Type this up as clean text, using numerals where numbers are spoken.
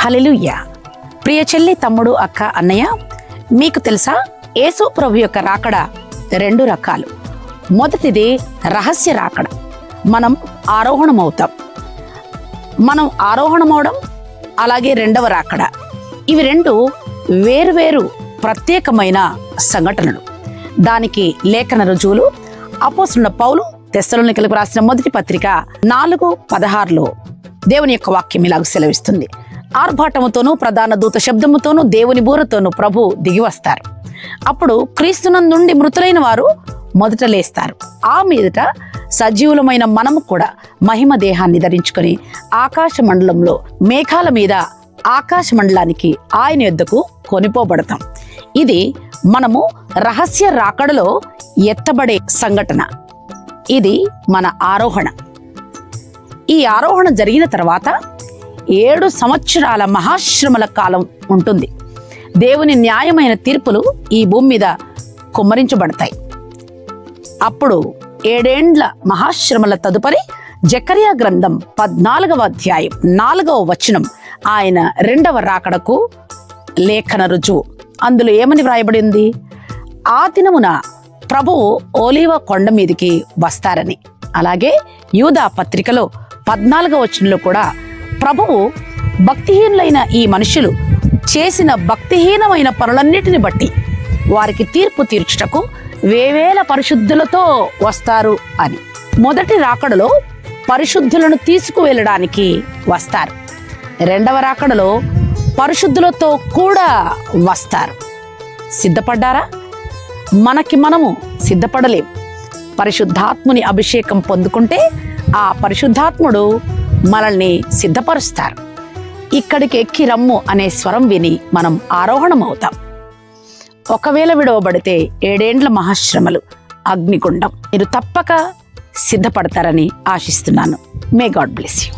హల్లెలూయా. ప్రియ చెల్లి, తమ్ముడు, అక్క, అన్నయ్య, మీకు తెలుసా యేసు ప్రభు యొక్క రాకడ రెండు రకాలు. మొదటిది రహస్య రాకడ. మనం ఆరోహణమవుతాం. అలాగే రెండవ రాకడ. ఇవి రెండు వేరువేరు ప్రత్యేకమైన సంఘటనలు. దానికి లేఖన రుజువులు అపోస్తలుడైన పౌలు తెస్సలోనికలకు రాసిన మొదటి పత్రిక 4:16 దేవుని యొక్క వాక్యం ఇలాగ సెలవిస్తుంది: ఆర్భాటముతోనూ ప్రధాన దూత శబ్దముతోనూ దేవుని బూరతోనూ ప్రభు దిగి వస్తారు. అప్పుడు క్రీస్తునందుండి మృతులైన వారు మొదట లేస్తారు. ఆ మీదట సజీవులమైన మనము కూడా మహిమ దేహాన్ని ధరించుకొని ఆకాశ మండలంలో మేఘాల మీద ఆకాశ మండలానికి ఆయన యొద్దకు కొనిపోబడతాం. ఇది మనము రహస్య రాకడలో ఎత్తబడే సంఘటన. ఇది మన ఆరోహణ. ఈ ఆరోహణ జరిగిన తర్వాత 7 సంవత్సరాల మహాశ్రమల కాలం ఉంటుంది. దేవుని న్యాయమైన తీర్పులు ఈ భూమి మీద కుమ్మరించబడతాయి. అప్పుడు 7 ఏండ్ల మహాశ్రమల తదుపరి జకర్యా గ్రంథం 14వ అధ్యాయం 4వ వచనం ఆయన రెండవ రాకడకు లేఖన రుజువు. అందులో ఏమని వ్రాయబడి ఉంది? ఆ దినమున ప్రభువు ఓలీవ కొండ మీదికి వస్తారని. అలాగే యూదా పత్రికలో 14వ వచనంలో కూడా ప్రభువు భక్తిహీనులైన ఈ మనుషులు చేసిన భక్తిహీనమైన పనులన్నిటిని బట్టి వారికి తీర్పు తీర్చుటకు వేవేల పరిశుద్ధులతో వస్తారు అని. మొదటి రాకడలో పరిశుద్ధులను తీసుకువెళ్ళడానికి వస్తారు. రెండవ రాకడలో పరిశుద్ధులతో కూడా వస్తారు. సిద్ధపడ్డారా? మనము సిద్ధపడలేం. పరిశుద్ధాత్ముని అభిషేకం పొందుకుంటే ఆ పరిశుద్ధాత్ముడు మనల్ని సిద్ధపరుస్తారు. ఇక్కడికి ఎక్కి రమ్ము అనే స్వరం విని మనం ఆరోహణమవుతాం. ఒకవేళ విడవబడితే 7 ఏండ్ల మహాశ్రమలు, అగ్నిగుండం. మీరు తప్పక సిద్ధపడతారని ఆశిస్తున్నాను. May God bless you.